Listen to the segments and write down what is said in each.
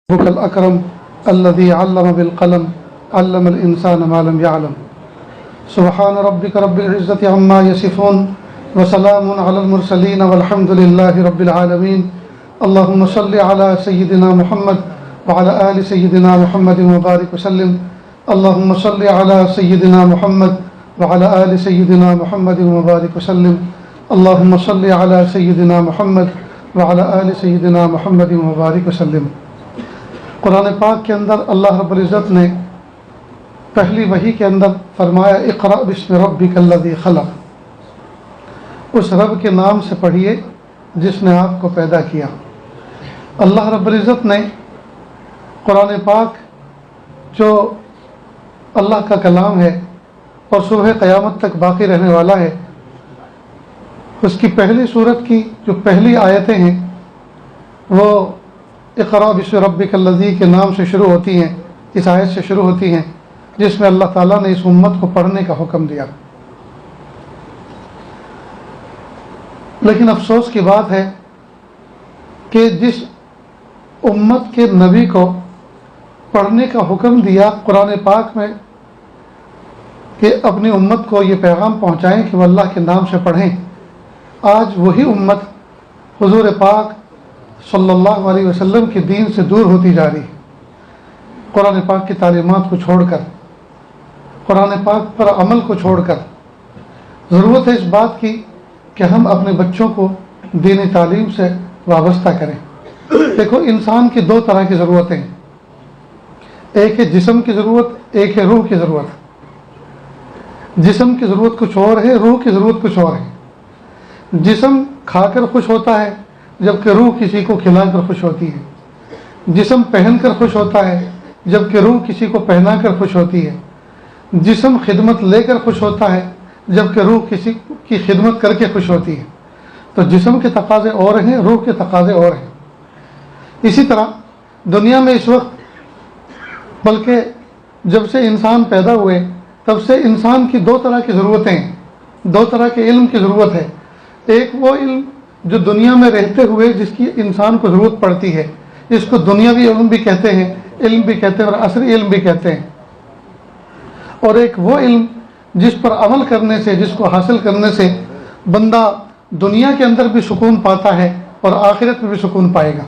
ربك الأكرم الذي علم بالقلم علم الإنسان ما لم يعلم سبحان ربك رب العزة عما يصفون وسلام على المرسلين والحمد لله رب العالمين اللهم صل على سيدنا محمد وعلى آل سيدنا محمد وبارك وسلم اللهم صل على سيدنا محمد وعلى آل سيدنا محمد وبارك وسلم اللهم صل على سيدنا محمد وعلى آل سيدنا محمد وبارك وسلم۔ قرآن پاک کے اندر اللہ رب العزت نے پہلی وحی کے اندر فرمایا اقرأ بسم ربک الذی خلق، اس رب کے نام سے پڑھیے جس نے آپ کو پیدا کیا۔ اللہ رب العزت نے قرآن پاک جو اللہ کا کلام ہے اور صبح قیامت تک باقی رہنے والا ہے، اس کی پہلی سورت کی جو پہلی آیتیں ہیں وہ اقرأ بسم ربک الذی کے نام سے شروع ہوتی ہیں، اس آیت سے شروع ہوتی ہیں جس میں اللہ تعالیٰ نے اس امت کو پڑھنے کا حکم دیا۔ لیکن افسوس کی بات ہے کہ جس امت کے نبی کو پڑھنے کا حکم دیا قرآن پاک میں کہ اپنی امت کو یہ پیغام پہنچائیں کہ وہ اللہ کے نام سے پڑھیں، آج وہی امت حضور پاک صلی اللہ علیہ وسلم کے دین سے دور ہوتی جا رہی ہے۔ قرآن پاک کی تعلیمات کو چھوڑ کر، قرآن پاک پر عمل کو چھوڑ کر، ضرورت ہے اس بات کی کہ ہم اپنے بچوں کو دینی تعلیم سے وابستہ کریں۔ دیکھو، انسان کی دو طرح کی ضرورتیں ہیں، ایک ہے جسم کی ضرورت، ایک ہے روح کی ضرورت۔ جسم کی ضرورت کچھ اور ہے، روح کی ضرورت کچھ اور ہے۔ جسم کھا کر خوش ہوتا ہے جبکہ روح کسی کو کھلا کر خوش ہوتی ہے۔ جسم پہن کر خوش ہوتا ہے جبکہ روح کسی کو پہنا کر خوش ہوتی ہے۔ جسم خدمت لے کر خوش ہوتا ہے جبکہ روح کسی کی خدمت کر کے خوش ہوتی ہے۔ تو جسم کے تقاضے اور ہیں، روح کے تقاضے اور ہیں۔ اسی طرح دنیا میں اس وقت، بلکہ جب سے انسان پیدا ہوئے تب سے انسان کی دو طرح کی ضرورتیں ہیں، دو طرح کے علم کی ضرورت ہے۔ ایک وہ علم جو دنیا میں رہتے ہوئے جس کی انسان کو ضرورت پڑتی ہے، اس کو دنیاوی علم بھی کہتے ہیں، علم بھی کہتے ہیں اور عصری علم بھی کہتے ہیں۔ اور ایک وہ علم جس پر عمل کرنے سے، جس کو حاصل کرنے سے بندہ دنیا کے اندر بھی سکون پاتا ہے اور آخرت میں بھی سکون پائے گا،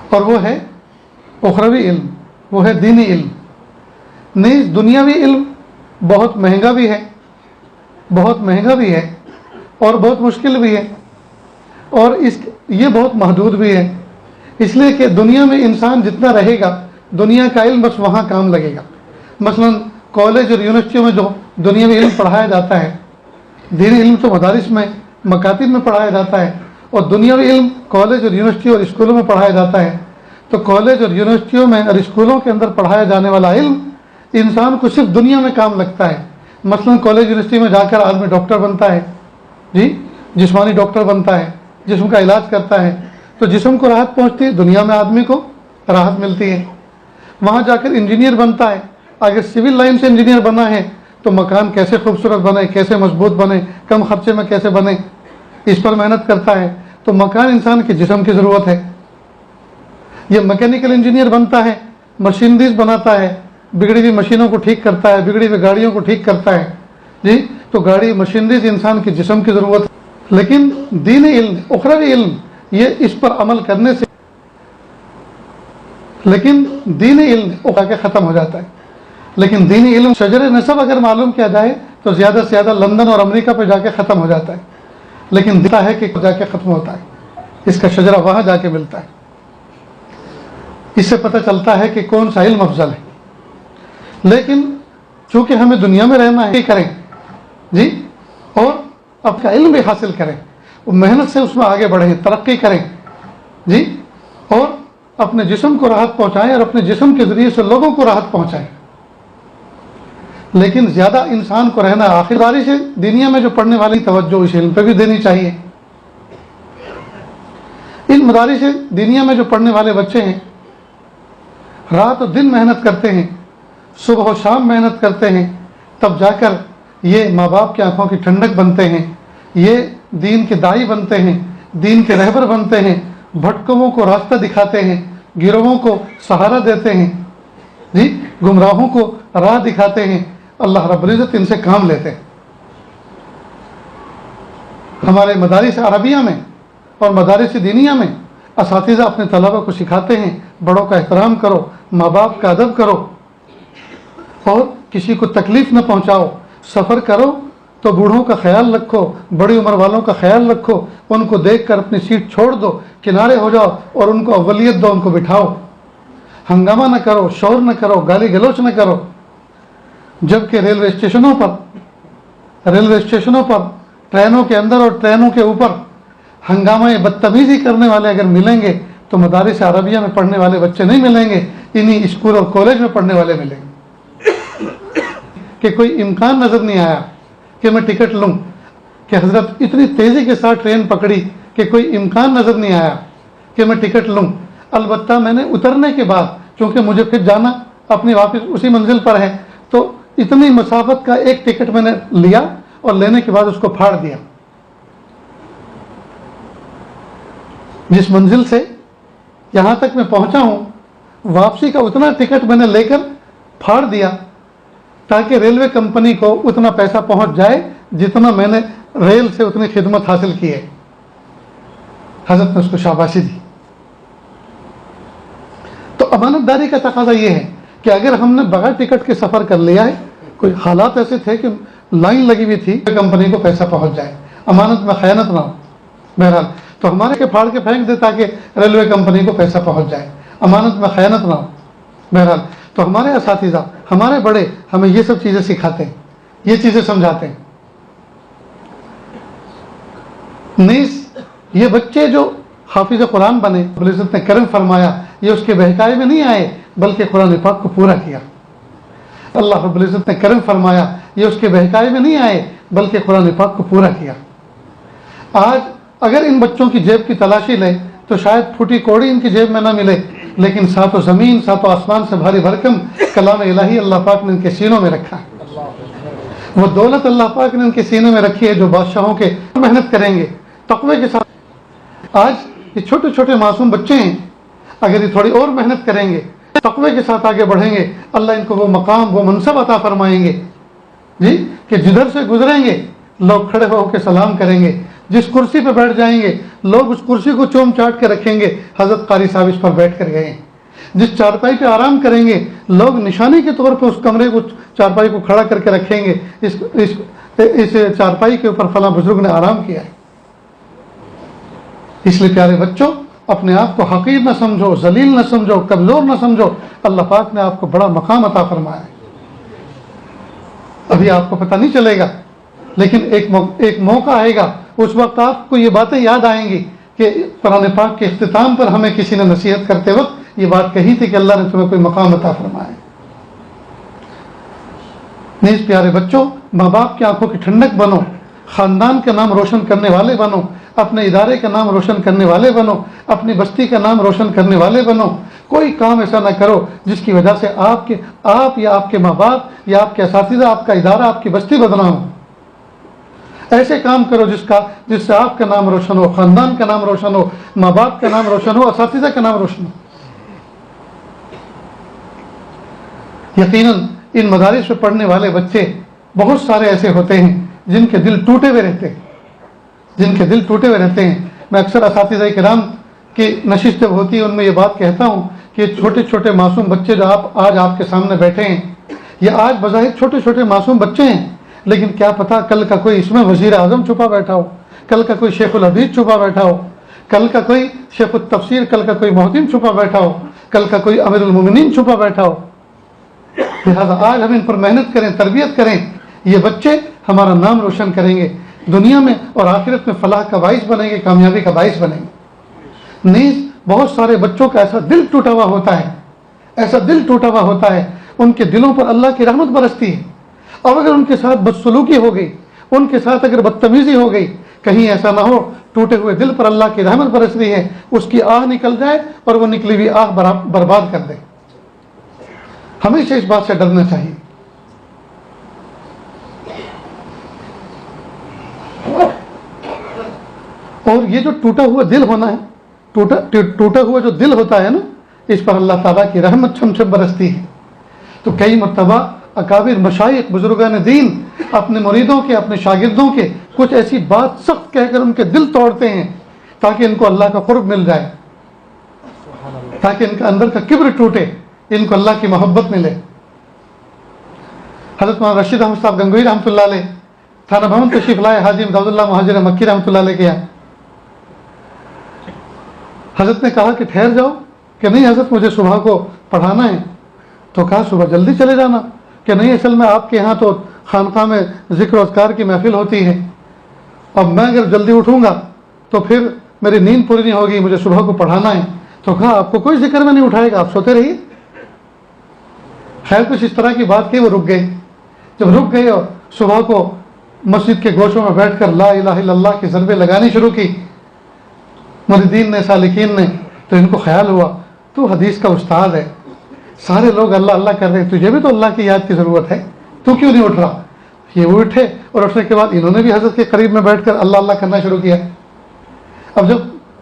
اور وہ ہے اخروی علم، وہ ہے دینی علم۔ نہیں، دنیاوی علم بہت مہنگا بھی ہے، بہت مہنگا بھی ہے اور بہت مشکل بھی ہے، اور یہ بہت محدود بھی ہے، اس لیے کہ دنیا میں انسان جتنا رہے گا دنیا کا علم بس وہاں کام لگے گا۔ مثلا کالج اور یونیورسٹیوں میں جو دنیاوی علم پڑھایا جاتا ہے، دینی علم تو مدارس میں، مکاتب میں پڑھایا جاتا ہے، اور دنیاوی علم کالج اور یونیورسٹی اور اسکولوں میں پڑھایا جاتا ہے۔ تو کالج اور یونیورسٹیوں میں اور اسکولوں کے اندر پڑھایا جانے والا علم انسان کو صرف دنیا میں کام لگتا ہے۔ مثلا کالج یونیورسٹی میں جا کر آدمی ڈاکٹر بنتا ہے، جسمانی ڈاکٹر بنتا ہے، جسم کا علاج کرتا ہے، تو جسم کو راحت پہنچتی ہے، دنیا میں آدمی کو راحت ملتی ہے۔ وہاں جا کر انجینئر بنتا ہے، اگر سول لائن سے انجینئر بنا ہے تو مکان کیسے خوبصورت بنے، کیسے مضبوط بنے، کم خرچے میں کیسے بنے، اس پر محنت کرتا ہے۔ تو مکان انسان کے جسم کی ضرورت ہے۔ یہ میکینیکل انجینئر بنتا ہے، مشینریز بناتا ہے، بگڑی ہوئی مشینوں کو ٹھیک کرتا ہے، بگڑی ہوئی گاڑیوں کو ٹھیک کرتا ہے، تو گاڑی مشینریز انسان کے جسم کی ضرورت ہے۔ لیکن دینی علم، اخروی علم، یہ اس پر عمل کرنے سے، لیکن دینی علم اٹھا کے ختم ہو جاتا ہے۔ لیکن دینی علم شجر نسب اگر معلوم کیا جائے تو زیادہ سے زیادہ لندن اور امریکہ پہ جا کے ختم ہو جاتا ہے، لیکن دکھتا ہے کہ جا کے ختم ہوتا ہے، اس کا شجرہ وہاں جا کے ملتا ہے۔ اس سے پتہ چلتا ہے کہ کون سا علم افضل ہے۔ لیکن چونکہ ہمیں دنیا میں رہنا ہے، کریں اور اب کا علم بھی حاصل کریں، وہ محنت سے اس میں آگے بڑھیں، ترقی کریں اور اپنے جسم کو راحت پہنچائیں اور اپنے جسم کے ذریعے سے لوگوں کو راحت پہنچائیں۔ لیکن زیادہ انسان کو رہنا آخرداری سے دنیا میں جو پڑھنے والی توجہ اس علم پہ بھی دینی چاہیے۔ ان مدارس سے دنیا میں جو پڑھنے والے بچے ہیں رات و دن محنت کرتے ہیں، صبح و شام محنت کرتے ہیں، تب جا کر یہ ماں باپ کی آنکھوں کی ٹھنڈک بنتے ہیں، یہ دین کے داعی بنتے ہیں، دین کے رہبر بنتے ہیں، بھٹکوں کو راستہ دکھاتے ہیں، گروہوں کو سہارا دیتے ہیں، جی گمراہوں کو راہ دکھاتے ہیں، اللہ رب العزت ان سے کام لیتے ہیں۔ ہمارے مدارس عربیہ میں اور مدارس دینیہ میں اساتذہ اپنے طلبہ کو سکھاتے ہیں بڑوں کا احترام کرو، ماں باپ کا ادب کرو، اور کسی کو تکلیف نہ پہنچاؤ، سفر کرو تو بوڑھوں کا خیال رکھو، بڑی عمر والوں کا خیال رکھو، ان کو دیکھ کر اپنی سیٹ چھوڑ دو، کنارے ہو جاؤ اور ان کو اولیت دو، ان کو بٹھاؤ، ہنگامہ نہ کرو، شور نہ کرو، گالی گلوچ نہ کرو۔ جبکہ ریلوے اسٹیشنوں پر ٹرینوں کے اندر اور ٹرینوں کے اوپر ہنگامہ بدتمیزی کرنے والے اگر ملیں گے تو مدارس عربیہ میں پڑھنے والے بچے نہیں ملیں گے، انہی اسکول اور کالج میں پڑھنے والے ملیں گے۔ کہ کوئی امکان نظر نہیں آیا کہ میں ٹکٹ لوں، کہ حضرت اتنی تیزی کے ساتھ ٹرین پکڑی کہ کوئی امکان نظر نہیں آیا کہ میں ٹکٹ لوں۔ البتہ میں نے اترنے کے بعد، چونکہ مجھے پھر جانا اپنی واپس اسی منزل پر ہے، تو اتنی مسافت کا ایک ٹکٹ میں نے لیا اور لینے کے بعد اس کو پھاڑ دیا۔ جس منزل سے یہاں تک میں پہنچا ہوں، واپسی کا اتنا ٹکٹ میں نے لے کر پھاڑ دیا تاکہ ریلوے کمپنی کو اتنا پیسہ پہنچ جائے جتنا میں نے ریل سے اتنی خدمت حاصل کی ہے۔ حضرت نے اس کو شاباشی دی۔ تو امانت داری کا تقاضا یہ ہے کہ اگر ہم نے بغیر ٹکٹ کے سفر کر لیا ہے، کوئی حالات ایسے تھے کہ لائن لگی ہوئی تھی، کمپنی کو پیسہ پہنچ جائے، امانت میں خیانت نہ ہو، بہرحال تو ہمارے کے پھاڑ کے پھینک دے تاکہ ریلوے کمپنی کو پیسہ پہنچ جائے، امانت میں خیانت نہ ہو، بہرحال تو ہمارے اساتذہ، ہمارے بڑے ہمیں یہ سب چیزیں سکھاتے ہیں، یہ چیزیں سمجھاتے ہیں۔ نیز یہ بچے جو حافظ قرآن بنے، رب العزت نے کرم فرمایا، یہ اس کے بہکائے میں نہیں آئے بلکہ قرآن پاک کو پورا کیا۔ اللہ رب العزت نے کرم فرمایا، یہ اس کے بہکائے میں نہیں آئے بلکہ قرآن پاک کو پورا کیا۔ آج اگر ان بچوں کی جیب کی تلاشی لے تو شاید پھوٹی کوڑی ان کی جیب میں نہ ملے، لیکن ساتوں زمین ساتوں آسمان سے بھاری بھرکم کلام الہی اللہ پاک نے ان کے سینوں میں رکھا ہے۔ وہ دولت اللہ پاک نے ان کے سینے میں رکھی ہے جو بادشاہوں کے محنت کریں گے تقوی کے ساتھ۔ آج یہ چھوٹے چھوٹے معصوم بچے ہیں، اگر یہ تھوڑی اور محنت کریں گے، تقوی کے ساتھ آگے بڑھیں گے، اللہ ان کو وہ مقام، وہ منصب عطا فرمائیں گے، جی کہ جدھر سے گزریں گے لوگ کھڑے ہو کے سلام کریں گے، جس کرسی پہ بیٹھ جائیں گے لوگ اس کرسی کو چوم چاٹ کے رکھیں گے، حضرت قاری صاحب اس پر بیٹھ کر گئے ہیں۔ جس چارپائی پہ آرام کریں گے لوگ نشانی کے طور پہ اس کمرے کو، چارپائی کو کھڑا کر کے رکھیں گے، اس چارپائی کے اوپر فلاں بزرگ نے آرام کیا ہے۔ اس لیے پیارے بچوں، اپنے آپ کو حقیر نہ سمجھو، ذلیل نہ سمجھو، کمزور نہ سمجھو، اللہ پاک نے آپ کو بڑا مقام عطا فرمایا ہے۔ ابھی آپ کو پتہ نہیں چلے گا، لیکن ایک موقع آئے گا، اس وقت آپ کو یہ باتیں یاد آئیں گی کہ قرآن پاک کے اختتام پر ہمیں کسی نے نصیحت کرتے وقت یہ بات کہی تھی کہ اللہ نے تمہیں کوئی مقام عطا فرمایا ہے۔ نیز پیارے بچوں، ماں باپ کی آنکھوں کی ٹھنڈک بنو، خاندان کا نام روشن کرنے والے بنو، اپنے ادارے کا نام روشن کرنے والے بنو، اپنی بستی کا نام روشن کرنے والے بنو۔ کوئی کام ایسا نہ کرو جس کی وجہ سے آپ یا آپ کے ماں باپ یا آپ کے اساتذہ، آپ کا ادارہ، آپ کی بستی بدنام ہو۔ ایسے کام کرو جس سے آپ کا نام روشن ہو، خاندان کا نام روشن ہو، ماں باپ کا نام روشن ہو، اساتذہ کا نام روشن ہو۔ یقیناً ان مدارس میں پڑھنے والے بچے بہت سارے ایسے ہوتے ہیں جن کے دل ٹوٹے ہوئے رہتے ہیں، میں اکثر اساتذہ کرام کی نشست جب ہوتی ہے ان میں یہ بات کہتا ہوں کہ چھوٹے چھوٹے معصوم بچے جو آج آپ کے سامنے بیٹھے ہیں، یہ آج بظاہر چھوٹے چھوٹے معصوم بچے ہیں، لیکن کیا پتا کل کا کوئی اس میں وزیر اعظم چھپا بیٹھا ہو، کل کا کوئی شیخ الحدیث چھپا بیٹھا ہو، کل کا کوئی شیخ التفسیر، کل کا کوئی محدث چھپا بیٹھا ہو، کل کا کوئی امیر المومنین چھپا بیٹھا ہو۔ لہٰذا آج ہم ان پر محنت کریں، تربیت کریں، یہ بچے ہمارا نام روشن کریں گے، دنیا میں اور آخرت میں فلاح کا باعث بنیں گے، کامیابی کا باعث بنیں گے۔ نیز بہت سارے بچوں کا ایسا دل ٹوٹا ہوا ہوتا ہے، ان کے دلوں پر اللہ کی رحمت برستی ہے، اب اگر ان کے ساتھ بدسلوکی ہو گئی، ان کے ساتھ اگر بدتمیزی ہو گئی، کہیں ایسا نہ ہو ٹوٹے ہوئے دل پر اللہ کی رحمت برس رہی ہے، اس کی آہ نکل جائے اور وہ نکلی ہوئی آہ برباد کر دے۔ ہمیشہ اس بات سے ڈرنا چاہیے۔ اور یہ جو ٹوٹا ہوا دل ہونا ہے، ٹوٹا ہوا جو دل ہوتا ہے نا، اس پر اللہ تعالیٰ کی رحمت چھم چھم برستی ہے۔ تو کئی مرتبہ اکابر مشائخ بزرگان دین اپنے مریدوں کے، اپنے شاگردوں کے کچھ ایسی بات سخت کہہ کر ان کے دل توڑتے ہیں تاکہ ان کو اللہ کا قرب مل جائے، تاکہ ان کا اندر کا کبر ٹوٹے، ان کو اللہ کی محبت ملے۔ حضرت مولانا رشید احمد صاحب گنگوئی رحمۃ اللہ علیہ تھانہ بھون تشریف لائے حاجی امداد اللہ مہاجر مکی رحمۃ اللہ علیہ کے یہاں۔ حضرت نے کہا کہ ٹھہر جاؤ، کہ نہیں حضرت مجھے صبح کو پڑھانا ہے۔ تو کہا صبح جلدی چلے جانا، کہ نہیں اصل میں آپ کے یہاں تو خانقاہ میں ذکر و اذکار کی محفل ہوتی ہے، اب میں اگر جلدی اٹھوں گا تو پھر میری نیند پوری نہیں ہوگی، مجھے صبح کو پڑھانا ہے۔ تو کہا آپ کو کوئی ذکر میں نہیں اٹھائے گا، آپ سوتے رہیے۔ خیر کچھ اس طرح کی بات کی، وہ رک گئے۔ جب رک گئے اور صبح کو مسجد کے گوشوں میں بیٹھ کر لا الہ الا اللہ کی ضربیں لگانی شروع کی مریدین نے، سالکین نے، تو ان کو خیال ہوا تو حدیث کا استاد ہے، سارے لوگ اللہ اللہ کر رہے ہیں، تجھے بھی تو اللہ کی یاد کی ضرورت ہے، تو کیوں نہیں اٹھ رہا؟ یہ وہ اٹھے، اور اٹھنے کے بعد انہوں نے بھی حضرت کے قریب میں بیٹھ کر اللہ اللہ کرنا شروع کیا۔ اب جب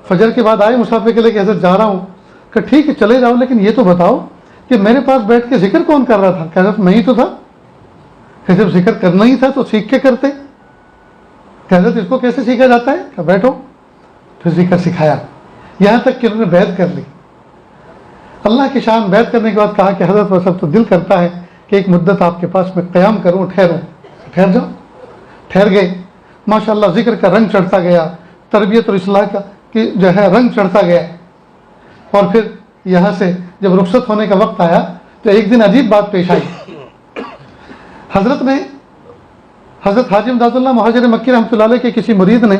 فجر کے بعد آئے مسافر کے لیے کہ حضرت جا رہا ہوں، کہ ٹھیک ہے چلے جاؤ، لیکن یہ تو بتاؤ کہ میرے پاس بیٹھ کے ذکر کون کر رہا تھا؟ کہ حضرت میں ہی تو تھا، کہ جب ذکر کرنا ہی تھا تو سیکھ کے کرتے، کہ حضرت اس کو کیسے سیکھا جاتا ہے؟ کہ بیٹھو، پھر ذکر سکھایا، یہاں تک کہ انہوں نے بیعت کر لی۔ اللہ کی شان، بیعت کرنے کے بعد کہا کہ حضرت بس اب تو دل کرتا ہے کہ ایک مدت آپ کے پاس میں قیام کروں، ٹھہر جاؤ۔ ٹھہر گئے، ماشاءاللہ ذکر کا رنگ چڑھتا گیا، تربیت اور اصلاح کا کہ جو ہے رنگ چڑھتا گیا۔ اور پھر یہاں سے جب رخصت ہونے کا وقت آیا تو ایک دن عجیب بات پیش آئی۔ حضرت نے، حضرت حاجی امداد اللہ مہاجر مکی رحمۃ اللہ علیہ کے کسی مرید نے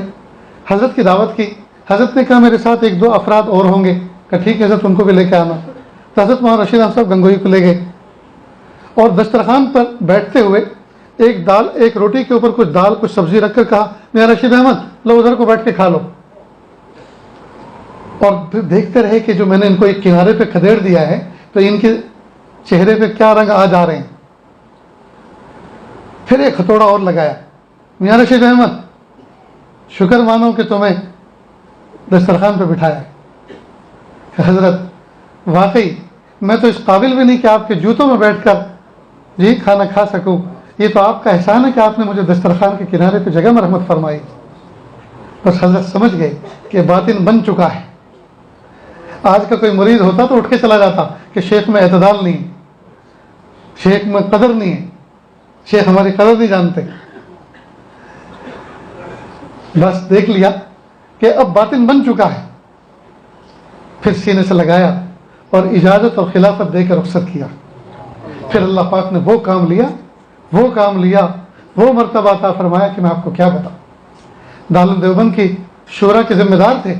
حضرت کی دعوت کی۔ حضرت نے کہا میرے ساتھ ایک دو افراد اور ہوں گے، کہ ٹھیک ہے حضرت ان کو بھی لے کے آنا۔ تو حضرت مولانا رشید احمد صاحب گنگوئی کو لے گئے، اور دسترخوان پر بیٹھتے ہوئے ایک روٹی کے اوپر کچھ دال کچھ سبزی رکھ کر کہا میرا رشید احمد لو ادھر کو بیٹھ کے کھا لو۔ اور پھر دیکھتے رہے کہ جو میں نے ان کو ایک کنارے پہ کھدیڑ دیا ہے تو ان کے چہرے پہ کیا رنگ آ جا رہے ہیں۔ پھر ایک ہتھوڑا اور لگایا، میاں رشید احمد شکر مانو کہ تمہیں دسترخوان پہ بٹھایا ہے۔ کہ حضرت واقعی میں تو اس قابل بھی نہیں کہ آپ کے جوتوں میں بیٹھ کر جی کھانا کھا سکوں، یہ تو آپ کا احسان ہے کہ آپ نے مجھے دسترخوان کے کنارے پہ جگہ میں رحمت فرمائی۔ بس حضرت سمجھ گئے کہ باطن بن چکا ہے۔ آج کا کوئی مرید ہوتا تو اٹھ کے چلا جاتا کہ شیخ میں اعتدال نہیں ہے، شیخ میں قدر نہیں ہے، شیخ ہماری قدر نہیں جانتے۔ بس دیکھ لیا کہ اب باطن بن چکا ہے، پھر سینے سے لگایا اور اجازت اور خلافت دے کے رخصت کیا۔ پھر اللہ پاک نے وہ کام لیا، وہ مرتبہ عطا فرمایا کہ میں آپ کو کیا بتاؤں۔ دارالعلوم دیوبند کی شورا کے ذمہ دار تھے،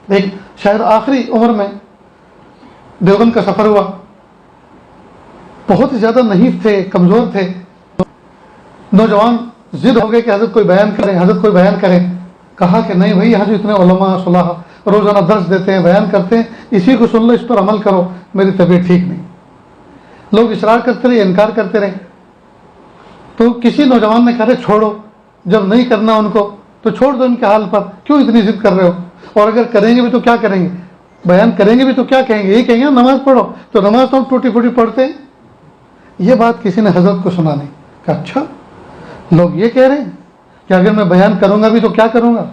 ایک شاید آخری عمر میں دیوبند کا سفر ہوا، بہت ہی زیادہ نحیف تھے، کمزور تھے۔ نوجوان ضد ہو گئے کہ حضرت کوئی بیان کریں، کہا کہ نہیں بھائی یہاں جو اتنے علماء صلاح روزانہ درس دیتے ہیں، بیان کرتے ہیں، اسی کو سن لو، اس پر عمل کرو، میری طبیعت ٹھیک نہیں۔ لوگ اصرار کرتے رہے، انکار کرتے رہے، تو کسی نوجوان نے کہا چھوڑو، جب نہیں کرنا ان کو تو چھوڑ دو ان کے حال پر، کیوں اتنی ضد کر رہے ہو؟ اور اگر کریں گے بھی تو کیا کریں گے؟ بیان کریں گے بھی تو کیا کہیں گے؟ یہی کہیں گے نماز پڑھو، تو نماز تو ہم ٹوٹی پھوٹی پڑھتے ہیں۔ یہ بات کسی نے حضرت کو سنا نہیں، کہا اچھا لوگ یہ کہہ رہے ہیں کہ اگر میں بیان کروں گا بھی تو کیا کروں گا؟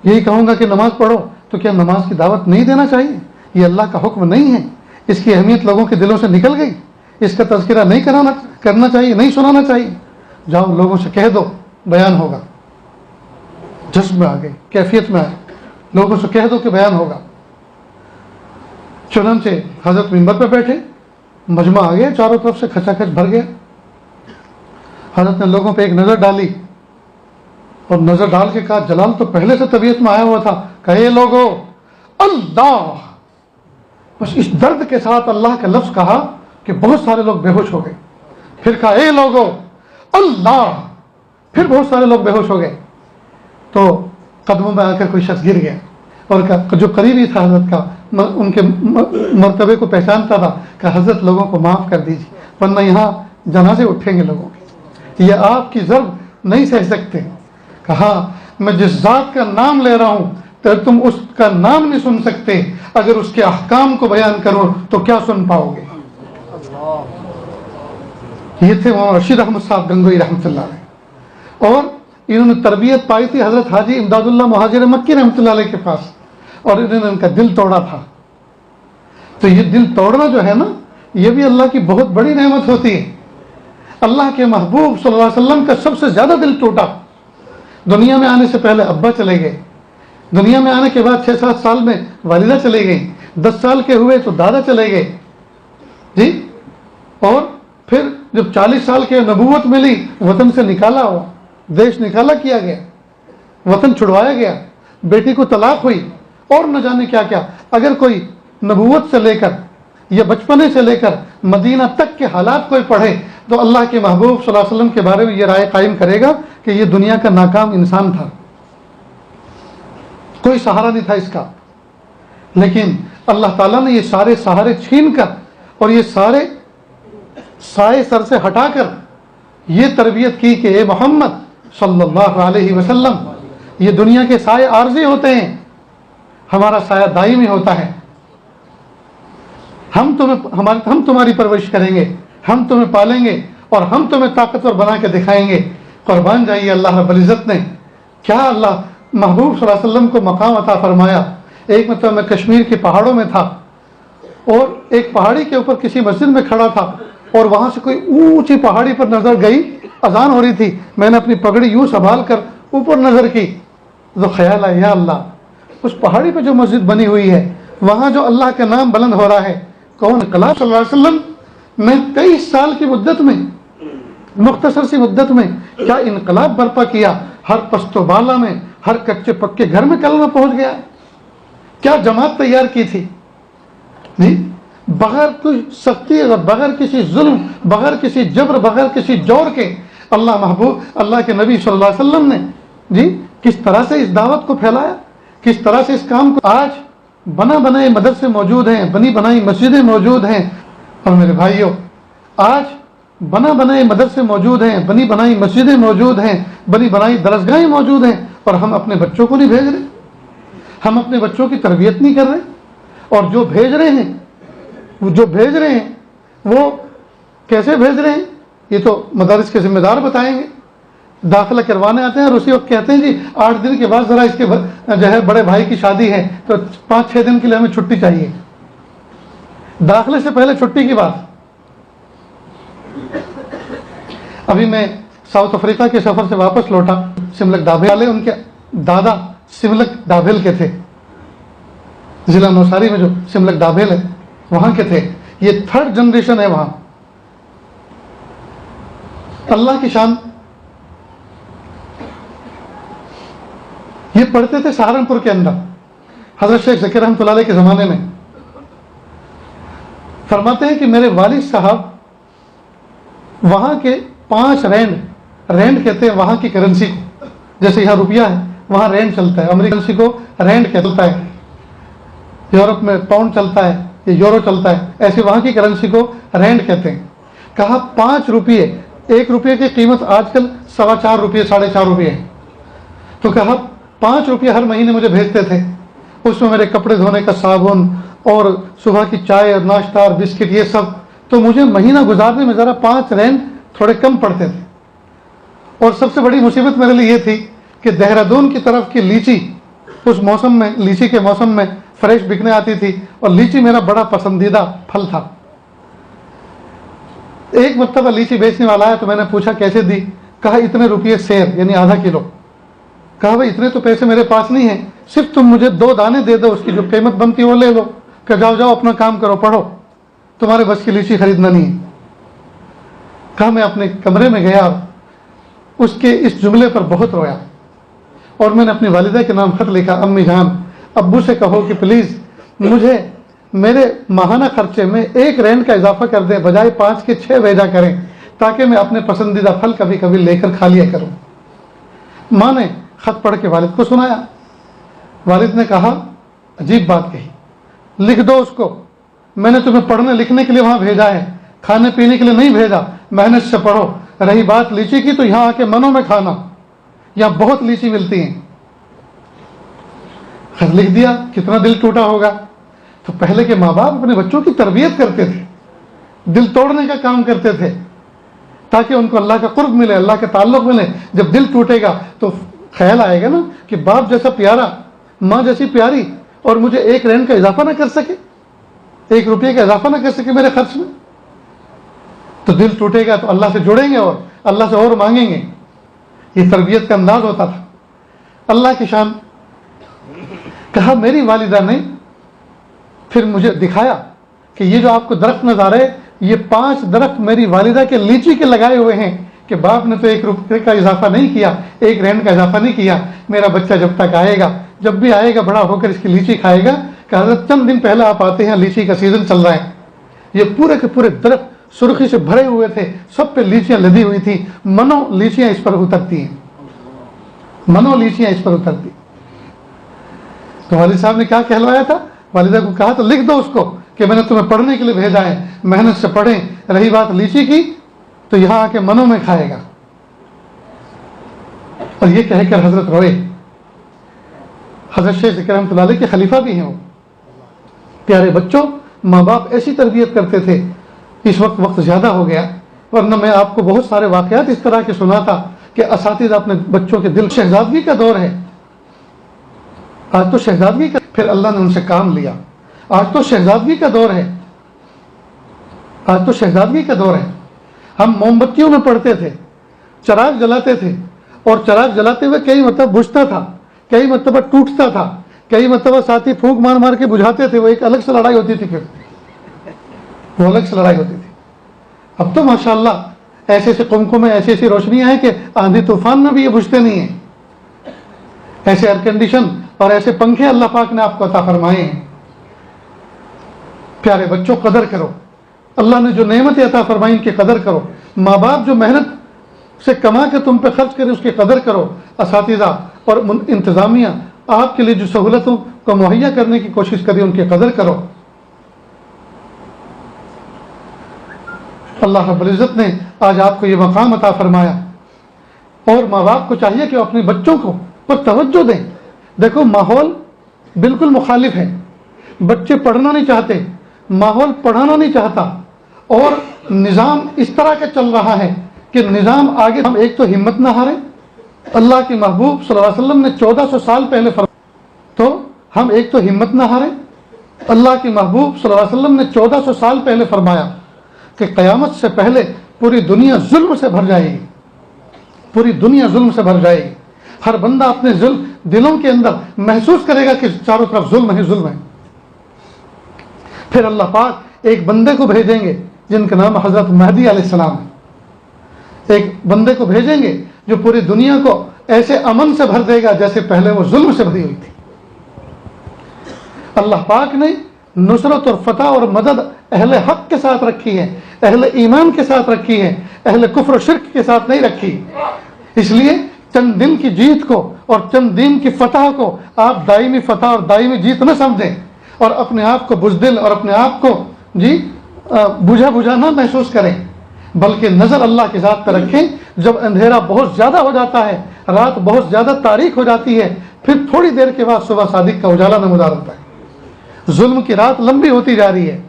یہی کہوں گا کہ نماز پڑھو، تو کیا نماز کی دعوت نہیں دینا چاہیے؟ یہ اللہ کا حکم نہیں ہے؟ اس کی اہمیت لوگوں کے دلوں سے نکل گئی، اس کا تذکرہ نہیں کرنا چاہیے، نہیں سنانا چاہیے؟ جاؤ لوگوں سے کہہ دو بیان ہوگا۔ جذب میں آ گئے، کیفیت میں آئے، لوگوں سے کہہ دو کہ بیان ہوگا۔ چنانچہ حضرت منبر پہ بیٹھے، مجمع آ گیا، چاروں طرف سے کھچا کھچ بھر گیا۔ حضرت نے لوگوں پہ ایک نظر ڈالی اور نظر ڈال کے کہا، جلال تو پہلے سے طبیعت میں آیا ہوا تھا، کہ اے لوگو اللہ، بس اس درد کے ساتھ اللہ کا لفظ کہا کہ بہت سارے لوگ بے ہوش ہو گئے۔ پھر کہا اے لوگو اللہ، پھر بہت سارے لوگ بے ہوش ہو گئے۔ تو قدموں میں آ کر کوئی شخص گر گیا، اور جو قریبی تھا حضرت کا، ان کے مرتبے کو پہچانتا تھا، کہ حضرت لوگوں کو معاف کر دیجیے ورنہ یہاں جنازے اٹھیں گے لوگوں کے، یہ آپ کی ضرب نہیں سہ سکتے۔ کہا میں جس ذات کا نام لے رہا ہوں تو تم اس کا نام نہیں سن سکتے، اگر اس کے احکام کو بیان کرو تو کیا سن پاؤ گے؟ یہ تھے مولانا رشید احمد صاحب گنگوئی رحمۃ اللہ علیہ، اور انہوں نے تربیت پائی تھی حضرت حاجی امداد اللہ مہاجر مکی رحمۃ اللہ علیہ کے پاس، اور انہوں نے ان کا دل توڑا تھا۔ تو یہ دل توڑنا جو ہے نا، یہ بھی اللہ کی بہت بڑی نعمت ہوتی ہے۔ اللہ کے محبوب صلی اللہ علیہ وسلم کا سب سے زیادہ دل ٹوٹا۔ دنیا میں آنے سے پہلے ابا چلے گئے، دنیا میں آنے کے بعد 6-7 سال میں والدہ چلے گئی، 10 سال کے ہوئے تو دادا چلے گئے جی، اور پھر جب 40 سال کے نبوت ملی، وطن سے نکالا ہوا، دیش نکالا کیا گیا، وطن چھڑوایا گیا، بیٹی کو طلاق ہوئی، اور نہ جانے کیا کیا۔ اگر کوئی نبوت سے لے کر یا بچپنے سے لے کر مدینہ تک کے حالات کوئی پڑھے تو اللہ کے محبوب صلی اللہ علیہ وسلم کے بارے میں یہ رائے قائم کرے گا کہ یہ دنیا کا ناکام انسان تھا، کوئی سہارا نہیں تھا اس کا۔ لیکن اللہ تعالیٰ نے یہ سارے سہارے چھین کر اور یہ سارے سائے سر سے ہٹا کر یہ تربیت کی کہ اے محمد صلی اللہ علیہ وسلم، یہ دنیا کے سائے عارضی ہوتے ہیں، ہمارا سایہ دائمی ہوتا ہے۔ ہم تمہاری پرورش کریں گے، ہم تمہیں پالیں گے، اور ہم تمہیں طاقتور بنا کے دکھائیں گے۔ قربان جائیے اللہ رب العزت نے کیا اللہ محبوب صلی اللہ علیہ وسلم کو مقام عطا فرمایا۔ ایک مرتبہ میں کشمیر کے پہاڑوں میں تھا، اور ایک پہاڑی کے اوپر کسی مسجد میں کھڑا تھا، اور وہاں سے کوئی اونچی پہاڑی پر نظر گئی، اذان ہو رہی تھی، میں نے اپنی پگڑی یوں سنبھال کر اوپر نظر کی تو خیال آیا یا اللہ، اس پہاڑی پہ جو مسجد بنی ہوئی ہے وہاں جو اللہ کا نام بلند ہو رہا ہے، کون؟ انقلاب صلی اللہ علیہ وسلم نے 23 سال کی مدت میں، مختصر سی مدت میں کیا انقلاب برپا کیا۔ ہر پست و بالا میں، ہر کچے پکے گھر میں کلمہ پہنچ گیا، کیا جماعت تیار کی تھی جی، بغیر کوئی سختی اور بغیر کسی ظلم، بغیر کسی جبر، بغیر کسی جور کے اللہ محبوب، اللہ کے نبی صلی اللہ علیہ وسلم نے جی کس طرح سے اس دعوت کو پھیلایا، کس طرح سے اس کام کو۔ آج بنا بنائے مدرسے موجود ہیں، بنی بنائی مسجدیں موجود ہیں، اور میرے بھائیوں آج بنا بنائے مدرسے موجود ہیں، بنی بنائی مسجدیں موجود ہیں، بنی بنائی درسگاہیں موجود ہیں، اور ہم اپنے بچوں کو نہیں بھیج رہے، ہم اپنے بچوں کی تربیت نہیں کر رہے، اور جو بھیج رہے ہیں وہ کیسے بھیج رہے ہیں یہ تو مدارس کے ذمہ دار بتائیں گے۔ داخلہ کروانے آتے ہیں اور اسی وقت کہتے ہیں جی 8 دن کے بعد ذرا اس کے جو ہے بڑے بھائی کی شادی ہے تو 5-6 دن کے لیے ہمیں چھٹی چاہیے، داخلے سے پہلے چھٹی کی بات۔ ابھی میں ساؤتھ افریقہ کے سفر سے واپس لوٹا، سملک ڈابھل والے، ان کے دادا سملک ڈابھل کے تھے، ضلع نوساری میں جو سملک ڈابھل ہے وہاں کے تھے، یہ 3rd جنریشن ہے وہاں۔ اللہ کی شان، یہ پڑھتے تھے سہارنپور کے اندر، حضرت شیخ ذکیر رحمۃ اللہ علیہ کے زمانے میں۔ فرماتے ہیں کہ میرے والد صاحب وہاں کے 5 رینڈ کہتے ہیں وہاں کی کرنسی کو، جیسے یہاں روپیہ ہے وہاں رینڈ چلتا ہے، امریکن کرنسی کو رینڈ چلتا ہے، یورپ میں پاؤنڈ چلتا ہے، یہ یورو چلتا ہے، ایسے وہاں کی کرنسی کو رینڈ کہتے ہیں۔ کہا 5 روپیے، 1 روپیے کی قیمت آج کل 4.25 روپیے 4.5 روپیے ہے، تو کہا 5 روپیے ہر مہینے مجھے بھیجتے تھے، اس میں میرے کپڑے دھونے کا صابن اور صبح کی چائے اور ناشتہ اور بسکٹ یہ سب، تو مجھے مہینہ گزارنے میں ذرا 5 رینڈ تھوڑے کم پڑتے تھے۔ اور سب سے بڑی مصیبت میرے لیے یہ تھی کہ دہرادون کی طرف کی لیچی، اس موسم میں لیچی کے موسم میں فریش بکنے آتی تھی، اور لیچی میرا بڑا پسندیدہ پھل تھا۔ ایک مرتبہ لیچی بیچنے والا ہے تو میں نے پوچھا کیسے دی؟ کہا اتنے روپیے سیر، یعنی ½ کلو۔ کہا بھائی اتنے تو پیسے میرے پاس نہیں ہیں، صرف تم مجھے 2 دانے دے دو، اس کی جو قیمت بنتی ہے وہ لے لو، کہ جاؤ اپنا کام کرو، پڑھو، تمہارے بس کی لیچی خریدنا نہیں ہے۔ کہا میں اپنے کمرے میں گیا، اس کے اس جملے پر بہت رویا، اور میں نے اپنی والدہ کے نام خط لکھا، امی جان ابو سے کہو کہ پلیز مجھے میرے ماہانہ خرچے میں 1 رینڈ کا اضافہ کر دیں، بجائے 5 کے 6 بھیجا کریں، تاکہ میں اپنے پسندیدہ پھل کبھی کبھی لے کر کھا لیا کروں۔ ماں نے خط پڑھ کے والد کو سنایا، والد نے کہا عجیب بات کہی، لکھ دو اس کو، میں نے تمہیں پڑھنے لکھنے کے لیے وہاں بھیجا ہے، کھانے پینے کے لیے نہیں بھیجا، محنت سے پڑھو۔ رہی بات لیچی کی تو یہاں آ کے منوں میں کھانا، یہاں بہت لیچی ملتی ہیں۔ خط لکھ دیا، کتنا دل ٹوٹا ہوگا. تو پہلے کے ماں باپ اپنے بچوں کی تربیت کرتے تھے، دل توڑنے کا کام کرتے تھے تاکہ ان کو اللہ کا قرب ملے، اللہ کا تعلق ملے. جب دل ٹوٹے گا تو خیال آئے گا نا کہ باپ جیسا پیارا، ماں جیسی پیاری، اور مجھے 1 رینڈ کا اضافہ نہ کر سکے، 1 روپے کا اضافہ نہ کر سکے میرے خرچ میں. تو دل ٹوٹے گا تو اللہ سے جڑیں گے اور اللہ سے اور مانگیں گے. یہ تربیت کا انداز ہوتا تھا. اللہ کی شان. کہا میری والدہ نے پھر مجھے دکھایا کہ یہ جو آپ کو درخت نظر آ رہے، یہ 5 درخت میری والدہ کے لیچی کے لگائے ہوئے ہیں کہ باپ نے تو 1 روپے کا اضافہ نہیں کیا، 1 رینڈ کا اضافہ نہیں کیا. میرا بچہ جب تک آئے گا، جب بھی آئے گا بڑا ہو کر اس کی لیچی کھائے گا. کہ حضرت چند دن پہلے آپ آتے ہیں، لیچی کا سیزن چل رہا ہے. یہ پورے کے پورے درخت سرخی سے بھرے ہوئے تھے، سب پہ لیچیاں لدی ہوئی تھی. منو لیچیاں اس پر اترتی ہیں، منو لیچیاں اس پر اترتی. تو والد صاحب نے کیا کہلوایا تھا؟ والدہ کو کہا تو لکھ دو اس کو کہ میں نے تمہیں پڑھنے کے لیے بھیجا ہے، محنت سے پڑھیں. رہی بات لیچی کی تو یہاں آ کے منو میں کھائے گا. اور یہ کہہ کر حضرت روئے. حضرت شیخ ذکر رحمۃ اللہ علیہ کے خلیفہ بھی ہیں وہ. پیارے بچوں، ماں باپ ایسی تربیت کرتے تھے. اس وقت زیادہ ہو گیا، ورنہ میں آپ کو بہت سارے واقعات اس طرح کے سناتا کہ اساتذہ اپنے بچوں کے دل. شہزادگی کا دور ہے آج تو، شہزادگی کا. پھر اللہ نے ان سے کام لیا. آج تو شہزادگی کا دور ہے، آج تو شہزادگی کا دور ہے. ہم موم بتیوں میں پڑھتے تھے، چراغ جلاتے تھے، اور چراغ جلاتے ہوئے کئی مرتبہ بجھتا تھا، کئی مرتبہ ٹوٹتا تھا، کئی مرتبہ ساتھی پھونک مار مار کے بجھاتے تھے. وہ ایک الگ سے لڑائی ہوتی تھی، پھر وہ الگ سے لڑائی ہوتی تھی. اب تو ماشاءاللہ ایسے ایسے قمقمے، ایسی ایسی روشنیاں ہیں کہ آندھی طوفان میں بھی یہ بجھتے نہیں ہیں. ایسے ایئر کنڈیشن اور ایسے پنکھے اللہ پاک نے آپ کو عطا فرمائے ہیں. پیارے بچوں، قدر کرو. اللہ نے جو نعمتیں عطا فرمائی ان کی قدر کرو. ماں باپ جو محنت سے کما کے تم پہ خرچ کرے اس کی قدر کرو. اساتذہ اور انتظامیہ آپ کے لیے جو سہولتوں کو مہیا کرنے کی کوشش کرے ان کی قدر کرو. اللہ رب العزت نے آج آپ کو یہ مقام عطا فرمایا، اور ماں باپ کو چاہیے کہ اپنے بچوں کو پر توجہ دیں. دیکھو ماحول بالکل مخالف ہے، بچے پڑھنا نہیں چاہتے، ماحول پڑھانا نہیں چاہتا، اور نظام اس طرح کا چل رہا ہے کہ نظام آگے. ہم ایک تو ہمت نہ ہاریں. اللہ کے محبوب صلی اللہ علیہ وسلم نے 1400 سال پہلے تو ہم ایک تو ہمت نہ ہاریں. اللہ کے محبوب صلی اللہ علیہ وسلم نے 1400 سال پہلے فرمایا کہ قیامت سے پہلے پوری دنیا ظلم سے بھر جائے گی، پوری دنیا ظلم سے بھر جائے گی. ہر بندہ اپنے دلوں کے اندر محسوس کرے گا کہ چاروں طرف ظلم ہی ظلم ہے. پھر اللہ پاک ایک بندے کو بھیجیں گے جن کا نام حضرت مہدی علیہ السلام ہے. ایک بندے کو بھیجیں گے جو پوری دنیا کو ایسے امن سے بھر دے گا جیسے پہلے وہ ظلم سے بھری ہوئی تھی. اللہ پاک نے نصرت اور فتح اور مدد اہل حق کے ساتھ رکھی ہے، اہل ایمان کے ساتھ رکھی ہے، اہل کفر و شرک کے ساتھ نہیں رکھی. اس لیے چند دن کی جیت کو اور چند دن کی فتح کو آپ دائمی فتح اور دائمی جیت نہ سمجھیں، اور اپنے آپ کو بزدل اور اپنے آپ کو بجھا بجھا نہ محسوس کریں، بلکہ نظر اللہ کی ذات پر رکھیں. جب اندھیرا بہت زیادہ ہو جاتا ہے، رات بہت زیادہ تاریک ہو جاتی ہے، پھر تھوڑی دیر کے بعد صبح صادق کا اجالا نمودار ہوتا ہے. ظلم کی رات لمبی ہوتی جا رہی ہے،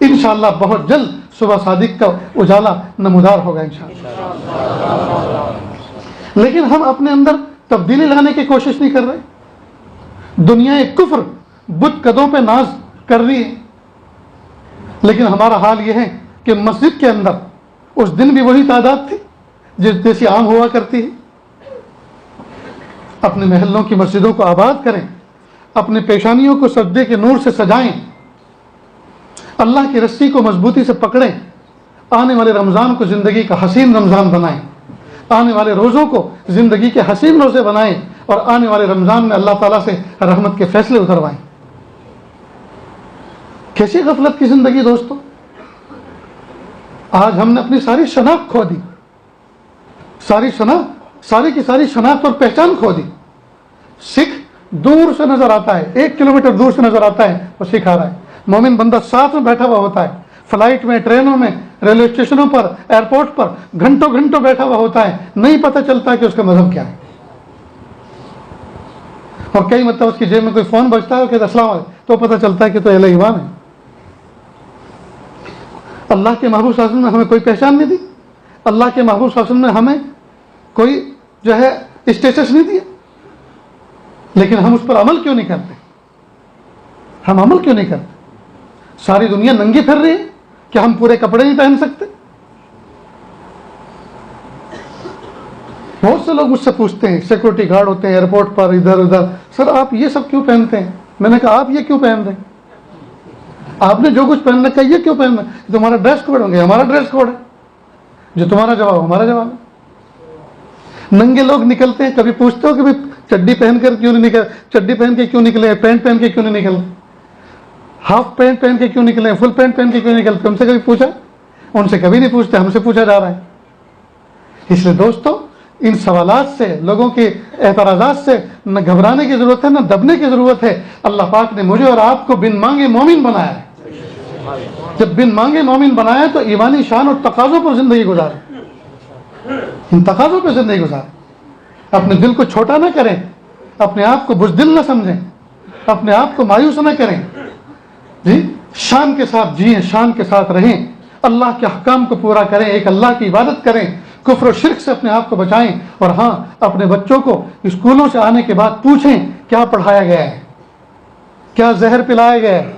انشاءاللہ بہت جلد صبح صادق کا اجالا نمودار ہوگا انشاءاللہ. لیکن ہم اپنے اندر تبدیلی لانے کی کوشش نہیں کر رہے. دنیا کفر بت قدوں پہ ناز کر رہی ہے، لیکن ہمارا حال یہ ہے کہ مسجد کے اندر اس دن بھی وہی تعداد تھی جیسی عام ہوا کرتی ہے. اپنے محلوں کی مسجدوں کو آباد کریں، اپنے پیشانیوں کو سجدے کے نور سے سجائیں، اللہ کی رسی کو مضبوطی سے پکڑیں. آنے والے رمضان کو زندگی کا حسین رمضان بنائیں، آنے والے روزوں کو زندگی کے حسین روزے بنائیں، اور آنے والے رمضان میں اللہ تعالیٰ سے رحمت کے فیصلے اتروائیں. کیسی غفلت کی زندگی دوستو. آج ہم نے اپنی ساری شناخت کھو دی، ساری کی ساری شناخت اور پہچان کھو دی. سکھ دور سے نظر آتا ہے، 1 کلومیٹر دور سے نظر آتا ہے وہ سکھ آ رہا ہے. مومن بندہ ساتھ میں بیٹھا ہوا ہوتا ہے، فلائٹ میں، ٹرینوں میں، ریلوے اسٹیشنوں پر، ایئرپورٹ پر گھنٹوں بیٹھا ہوا ہوتا ہے، نہیں پتہ چلتا کہ اس کا مذہب کیا ہے. اور کئی مرتبہ اس کی جیب میں کوئی فون بجتا ہے، کہتا السلام علیکم، تو پتہ چلتا ہے کہ تو اہل ایمان ہے۔ اللہ کے محبوب صلی اللہ علیہ وسلم نے ہمیں کوئی پہچان نہیں دی، اللہ کے محبوب صلی اللہ علیہ وسلم نے ہمیں کوئی جو ہے اسٹیٹس نہیں دیا، لیکن ہم اس پر عمل کیوں نہیں کرتے؟ ہم عمل کیوں نہیں کرتے؟ ساری دنیا ننگی پھر رہی ہے کہ ہم پورے کپڑے نہیں پہن سکتے۔ بہت سے لوگ مجھ سے پوچھتے ہیں، سیکورٹی گارڈ ہوتے ہیں ایئرپورٹ پر ادھر ادھر، سر آپ یہ سب کیوں پہنتے ہیں؟ میں نے کہا آپ یہ کیوں پہن رہے ہیں؟ آپ نے جو کچھ پہن رکھا ہے یہ کیوں پہن رہے ہیں؟ تمہارا ڈریس کوڈ ہوں گے، ہمارا ڈریس کوڈ ہے، جو تمہارا جواب ہمارا جواب ہے۔ ننگے لوگ نکلتے ہیں، کبھی پوچھتے ہو کہ بھائی چڈی پہن کر کیوں نہیں نکلے، چڈی پہن کے کیوں نکلے، پینٹ پہن کے کیوں نہیں نکلے، ہاف پینٹ پہن کے کیوں نکلے، فل پینٹ پہن کے کیوں نکلتے؟ ہم سے کبھی پوچھا؟ ان سے کبھی نہیں پوچھتے، ہم سے پوچھا جا رہا ہے۔ اس لیے دوستو، ان سوالات سے، لوگوں کے اعتراضات سے نہ گھبرانے کی ضرورت ہے، نہ دبنے کی ضرورت ہے۔ اللہ پاک نے مجھے اور آپ کو بن مانگے مومن بنایا ہے۔ جب بن مانگے مومن بنایا تو ایمانی شان اور تقاضوں پر زندگی گزارے، ان تقاضوں پہ زندگی گزارے۔ اپنے دل کو چھوٹا نہ کریں، اپنے آپ کو بزدل نہ سمجھیں، اپنے آپ کو مایوس نہ کریں، جی شان کے ساتھ جئیں، شان کے ساتھ رہیں، اللہ کے احکام کو پورا کریں، ایک اللہ کی عبادت کریں، کفر و شرک سے اپنے آپ کو بچائیں۔ اور ہاں، اپنے بچوں کو اسکولوں سے آنے کے بعد پوچھیں کیا پڑھایا گیا ہے، کیا زہر پلایا گیا ہے،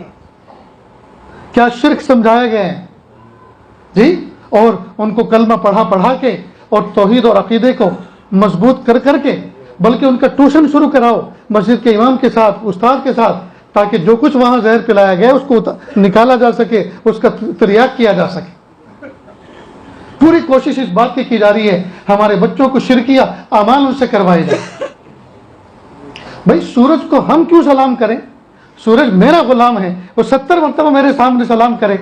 کیا شرک سمجھایا گیا ہے، جی اور ان کو کلمہ پڑھا کے اور توحید اور عقیدے کو مضبوط کر کے، بلکہ ان کا ٹیوشن شروع کراؤ مسجد کے امام کے ساتھ، استاد کے ساتھ، تاکہ جو کچھ وہاں زہر پلایا گیا اس کو نکالا جا سکے، اس کا تریاق کیا جا سکے۔ پوری کوشش اس بات کی جا رہی ہے ہمارے بچوں کو شرکیہ اعمال ان سے کروائے جائے۔ بھائی سورج کو ہم کیوں سلام کریں؟ سورج میرا غلام ہے، وہ 70 مرتبہ میرے سامنے سلام کرے،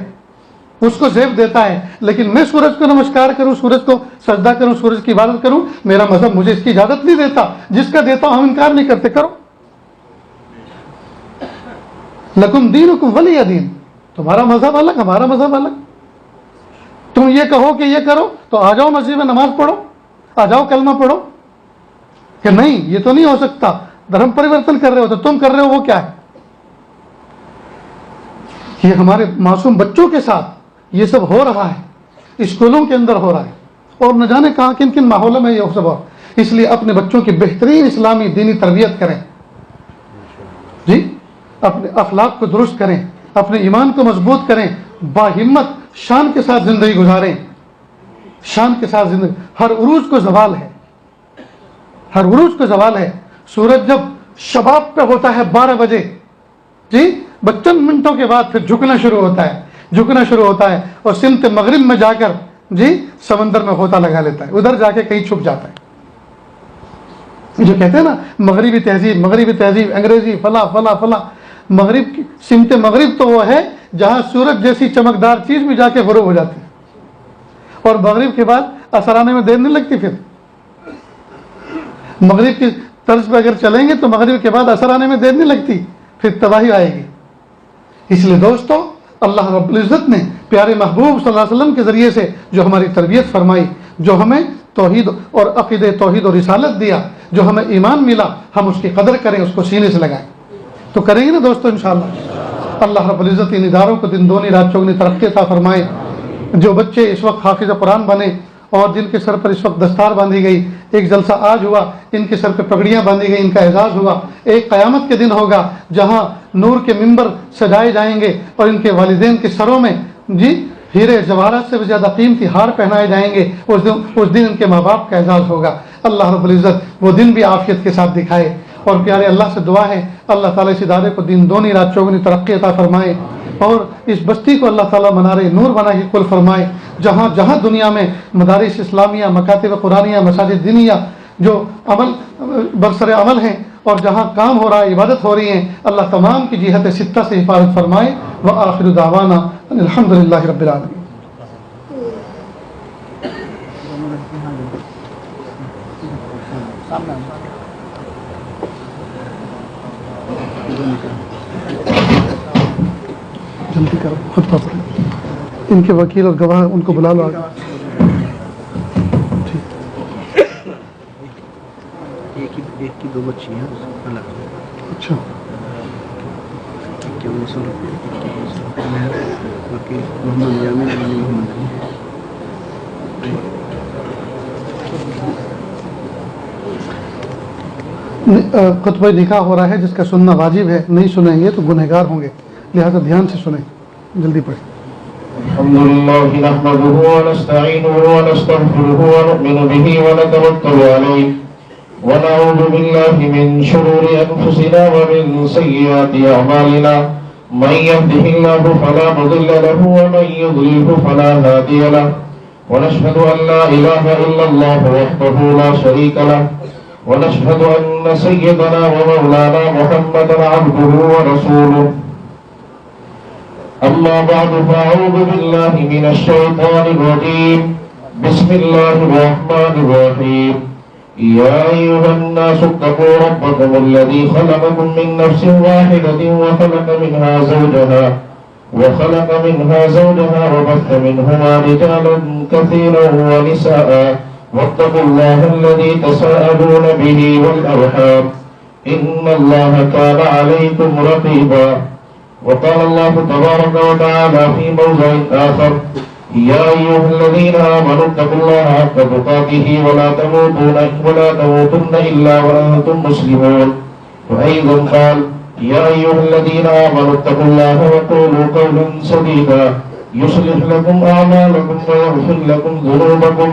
اس کو زیب دیتا ہے، لیکن میں سورج کو نمسکار کروں، سورج کو سجدہ کروں، سورج کی عبادت کروں؟ میرا مذہب مجھے اس کی اجازت نہیں دیتا۔ جس کا دیتا ہوں ہم انکار نہیں کرتے، کرو۔ لکم دینکم ولی دین، تمہارا مذہب الگ، ہمارا مذہب الگ۔ تم یہ کہو کہ یہ کرو تو آ جاؤ مسجد میں نماز پڑھو، آ جاؤ کلمہ پڑھو، کہ نہیں یہ تو نہیں ہو سکتا، دھرم پریورتن کر رہے ہو، تو تم کر رہے ہو وہ کیا ہے؟ یہ ہمارے معصوم بچوں کے ساتھ یہ سب ہو رہا ہے، اسکولوں کے اندر ہو رہا ہے، اور نہ جانے کہاں کن کن ماحولوں میں یہ سب ہو۔ اس لیے اپنے بچوں کی بہترین اسلامی دینی تربیت کریں، جی اپنے اخلاق کو درست کریں، اپنے ایمان کو مضبوط کریں، باہمت شان کے ساتھ زندگی گزاریں، شان کے ساتھ زندگی۔ ہر عروج کو زوال ہے، ہر عروج کو زوال ہے۔ سورج جب شباب پہ ہوتا ہے 12 بجے، جی چند منٹوں کے بعد پھر جھکنا شروع ہوتا ہے اور سمت مغرب میں جا کر جی سمندر میں ہوتا لگا لیتا ہے، ادھر جا کے کہیں چھپ جاتا ہے۔ جو کہتے ہیں نا مغربی تہذیب، انگریزی فلاں فلاں فلاں، مغرب کی سمت مغرب تو وہ ہے جہاں سورج جیسی چمکدار چیز بھی جا کے غروب ہو جاتی ہے، اور مغرب کے بعد اثر آنے میں دیر نہیں لگتی۔ پھر مغرب کی طرز پہ اگر چلیں گے تو مغرب کے بعد اثر آنے میں دیر نہیں لگتی، پھر تباہی آئے گی۔ اس لیے دوستو، اللہ رب العزت نے پیارے محبوب صلی اللہ علیہ وسلم کے ذریعے سے جو ہماری تربیت فرمائی، جو ہمیں توحید اور عقیدہ توحید اور رسالت دیا، جو ہمیں ایمان ملا، ہم اس کی قدر کریں، اس کو سینے سے لگائیں۔ تو کریں گے نا دوستو انشاءاللہ۔ اللہ رب العزت ان اداروں کو دن دونی رات چوگنی ترقی عطا فرمائے۔ جو بچے اس وقت حافظ قرآن بنے اور جن کے سر پر اس وقت دستار باندھی گئی، ایک جلسہ آج ہوا، ان کے سر پہ پگڑیاں باندھی گئی، ان کا اعزاز ہوا۔ ایک قیامت کے دن ہوگا جہاں نور کے ممبر سجائے جائیں گے اور ان کے والدین کے سروں میں جی ہیرے جواہرات سے بھی زیادہ قیمتی ہار پہنائے جائیں گے۔ اس دن ان کے ماں باپ کا اعزاز ہوگا۔ اللہ رب العزت وہ دن بھی عافیت کے ساتھ دکھائے۔ اور پیارے اللہ سے دعا ہے اللہ تعالیٰ اس ادارے کو دن دونی رات چوگنی ترقی عطا فرمائے، اور اس بستی کو اللہ تعالیٰ منار نور بنا کے کل فرمائے۔ جہاں جہاں دنیا میں مدارس اسلامیہ، مکاتب قرآنیہ، مساجد دینیہ جو عمل برسر عمل ہیں اور جہاں کام ہو رہا ہے، عبادت ہو رہی ہیں، اللہ تمام کی جہت ستہ سے حفاظت فرمائے۔ وآخر دعوانا ان الحمد للہ رب العالمین۔ جلدی کرو، خود پڑھ، ان کے وکیل اور گواہ ان کو بلا لو آگے۔ ایک کی 2 بچی ہیں الگ۔ اچھا خطبہ نکاح ہو رہا ہے جس کا سننا واجب ہے، نہیں سنیں گے تو گنہگار ہوں گے، لہذا دھیان سے سنیں، جلدی پڑھیں۔ الحمد لله نحمده ونستعينه ونستغفره ونؤمن به ونتوكل عليه ونعوذ بالله من شرور أنفسنا ومن سيئات أعمالنا من يهده الله فلا مضل له ومن يضلله فلا هادي له ونشهد أن لا إله إلا الله وحده لا شريك له ونشهد أن سيدنا ومولانا محمدا عبده ورسوله أما بعد فأعوذ بالله من الشيطان الرجيم بسم الله الرحمن الرحيم يا أيها الناس اتقوا ربكم الذي خلقكم من نفس واحدة وخلق منها زوجها وبث منهما رجالا كثيرا ونساء واتقوا الله الذي تساءلون به والأرحام إن الله كان عليكم رقيبا وقال الله تبارك وتعالى في موضع آخر يا أيها الذين آمنوا اتقوا الله حق تقاته ولا تموتن إلا وأنتم مسلمون وأيضا قال يا أيها الذين آمنوا اتقوا الله وقولوا قولا سديدا يصلح لكم أعمالكم ويغفر لكم ذنوبكم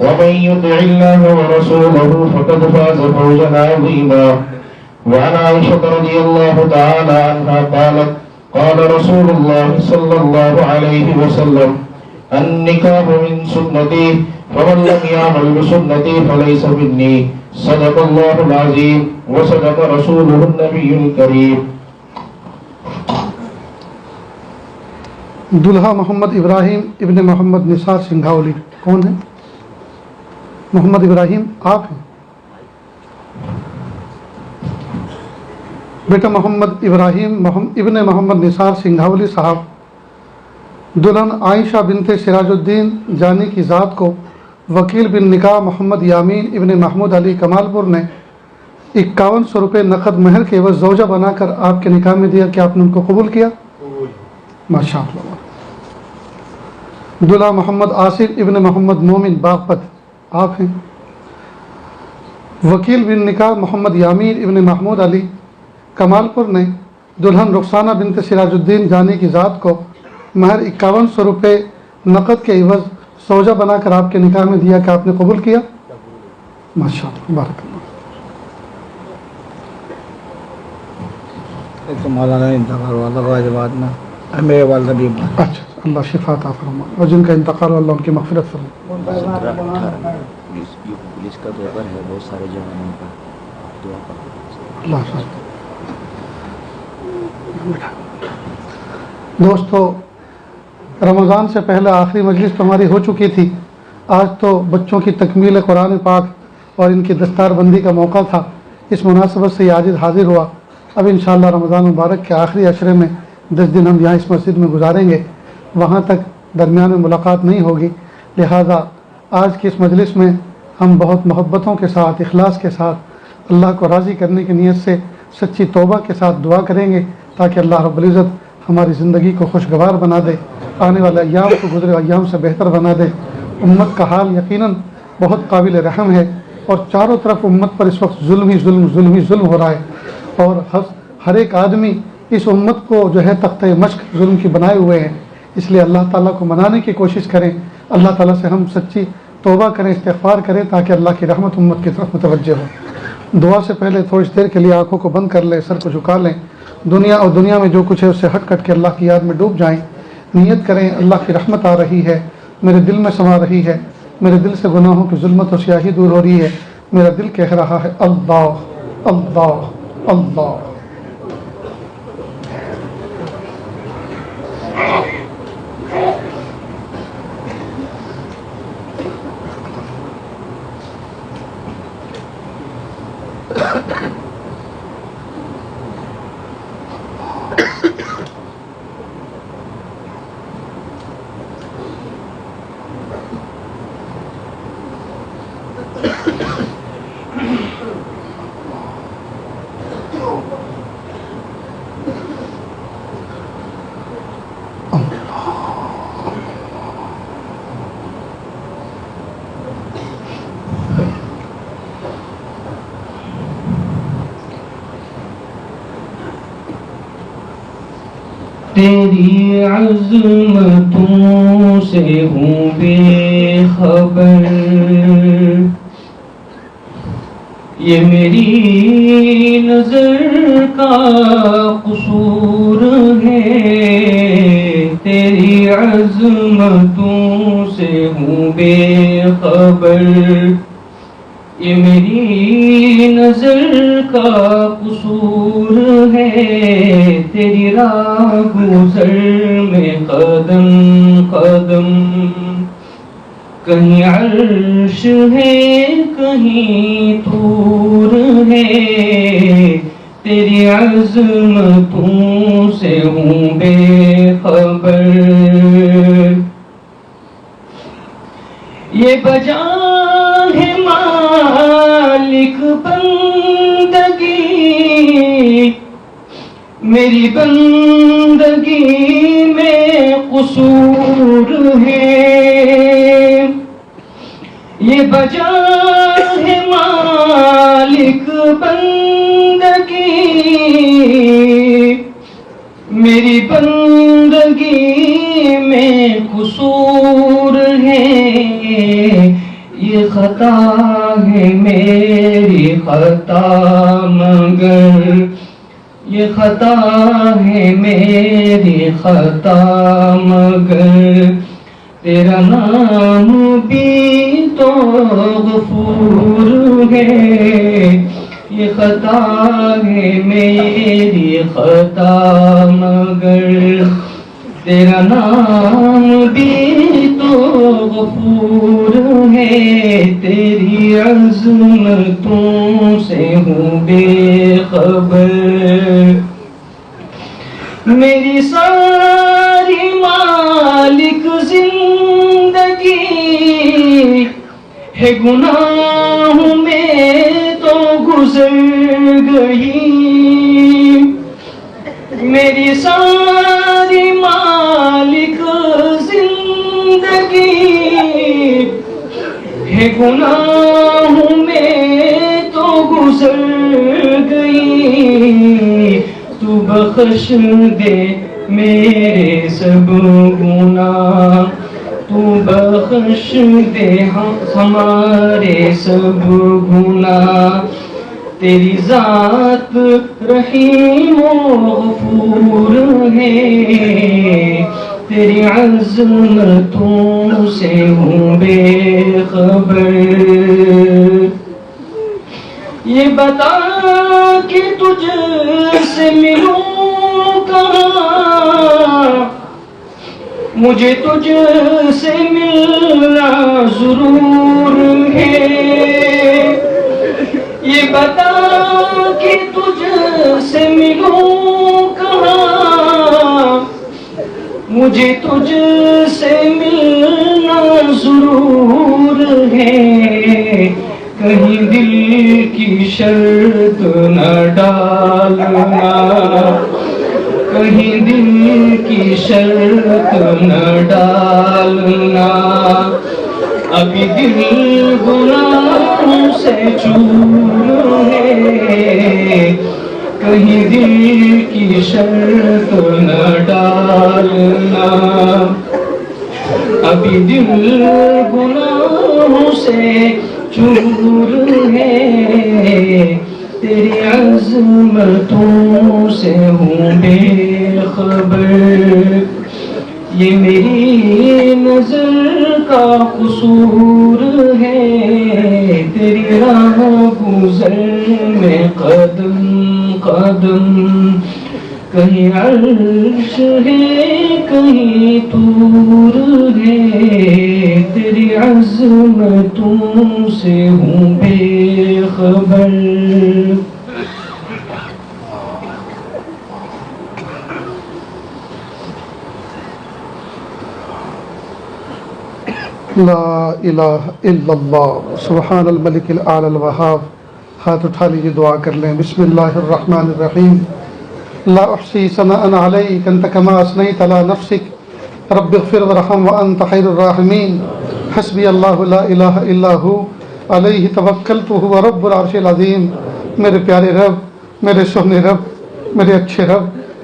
ومن يطع الله ورسوله فقد فاز فوزا عظيما وعن عائشة رضي الله تعالى عنها قالت قال رسول الله صلى الله عليه وسلم النكاح من سنتي فمن لم يعمل بسنتي فليس مني صدق الله العظيم وصدق رسوله النبي الكريم۔ دلہا محمد ابراہیم ابن محمد نثار سنگھاولی کون ہے؟ محمد ابراہیم آپ ہیں؟ بیٹا محمد ابراہیم ابن محمد نثار سنگھاولی صاحب دلہن عائشہ بنت سراج الدین جانی کی ذات کو وکیل بن نکاح محمد یامین ابن محمود علی کمال پور نے 5100 روپے نقد مہر کے عوض زوجہ بنا کر آپ کے نکاح میں دیا، کہ آپ نے ان کو قبول کیا؟ ماشاء اللہ۔ دلہا محمد آصف ابن محمد مومن باغپت آپ ہیں؟ وکیل بن نکاح محمد یامین ابن محمود علی کمال پور نے دلہن رخسانہ بنت سراج الدین جانی کی ذات کو مہر 5100 روپے نقد کے عوض زوجہ بنا کر آپ کے نکاح میں دیا، کہ آپ نے قبول کیا؟ ماشاء اللہ، بارک اللہ۔ مولانا انتقال والا واجبات میں میرے والدہ بھی اچھا، اللہ شفا عطا فرمائے، اور جن کا انتقال اللہ ان کی مغفرت فرمائے۔ پولیس کا پیپر ہے، بہت سارے جوانوں کا دعا کرو۔ اللہ حافظ۔ دوستو، رمضان سے پہلے آخری مجلس تو ہماری ہو چکی تھی، آج تو بچوں کی تکمیل قرآن پاک اور ان کی دستار بندی کا موقع تھا، اس مناسبت سے یہ عاجز حاضر ہوا۔ اب انشاءاللہ رمضان مبارک کے آخری عشرے میں 10 دن ہم یہاں اس مسجد میں گزاریں گے، وہاں تک درمیان میں ملاقات نہیں ہوگی، لہٰذا آج کی اس مجلس میں ہم بہت محبتوں کے ساتھ، اخلاص کے ساتھ، اللہ کو راضی کرنے کی نیت سے سچی توبہ کے ساتھ دعا کریں گے، تاکہ اللہ رب العزت ہماری زندگی کو خوشگوار بنا دے، آنے والے ایام کو گزرے ایام سے بہتر بنا دے۔ امت کا حال یقیناً بہت قابل رحم ہے، اور چاروں طرف امت پر اس وقت ظلم ہی ظلم ہو رہا ہے، اور ہر ایک آدمی اس امت کو جو ہے تختہ مشق ظلم کی بنائے ہوئے ہیں۔ اس لیے اللہ تعالیٰ کو منانے کی کوشش کریں، اللہ تعالیٰ سے ہم سچی توبہ کریں، استغفار کریں، تاکہ اللہ کی رحمت امت کی طرف متوجہ ہو۔ دعا سے پہلے تھوڑی دیر کے لیے آنکھوں کو بند کر لیں، سر کو جھکا لیں، دنیا میں جو کچھ ہے اس سے ہٹ کٹ کے اللہ کی یاد میں ڈوب جائیں۔ نیت کریں اللہ کی رحمت آ رہی ہے، میرے دل میں سما رہی ہے، میرے دل سے گناہوں کی ظلمت و سیاہی دور ہو رہی ہے، میرا دل کہہ رہا ہے اللہ اللہ اللہ۔ تیری عظمتوں سے ہوں بے خبر، یہ میری نظر کا قصور ہے، تیری عظمتوں سے ہوں بے خبر، یہ میری نظر کا قصور ہے، تیری راہ گزر میں قدم قدم، کہیں عرش ہے کہیں طور ہے، تیری عظمتوں سے ہوں بے خبر، یہ بجا ہے مالک بندگی، میری بندگی میں قصور ہے، یہ بجا ہے مالک بندگی، میری بندگی میں قصور ہے، یہ خطا ہے میری خطا مگر، یہ خطا ہے میری خطا مگر، تیرا نام بھی تو غفور ہے، یہ خطا ہے میری خطا مگر، تیرا نام بھی تو غفور ہے، تیری عظمتوں سے ہوں بے خبر، میری ساری مالک زندگی ہے گناہوں میں تو گزر گئی، میری ساری مالک زندگی ہے گناہوں میں تو گزر گئی، تو بخش دے میرے سب گناہ، تو بخش دے ہمارے سب گناہ، تیری ذات رحیم و غفور ہے، تیری عظمتوں سے ہوں بے خبر، یہ بتا کہ تجھ سے ملوں کہاں، مجھے تجھ سے ملنا ضرور ہے، یہ بتا کہ تجھ سے ملوں کہاں، مجھے تجھ سے ملنا ضرور ہے، کہیں دل کی شرط نہ ڈالنا، کہیں دل کی شرط نہ ڈالنا، ابھی دل گناہوں سے چور ہے، کہیں دل کی شرط نہ ڈالنا، ابھی دل گناہوں سے چور ہے، تیری عظمتوں سے ہوں بے خبر، یہ میری نظر کا قصور ہے، تیری راہ گزر میں قدم قدم، کہیں عرش ہے کہیں طور ہے، تیری عظمتوں سے ہوں بے خبر، لا الہ الا اللہ سبحان الملک الاعلی الوہاب۔ ہاتھ اٹھا لیجیے، دعا کر لیں۔ بسم اللہ الرحمن الرحیم۔ لا احصی ثناء علیک انت کما اثنیت علی نفسک رب اغفر ورحم وانت خیر الراحمین۔ حسبی اللہ لا الہ الا ہو علیہ توکلت وہو رب العرش العظیم۔ میرے پیارے رب، میرے سونے رب، میرے اچھے رب،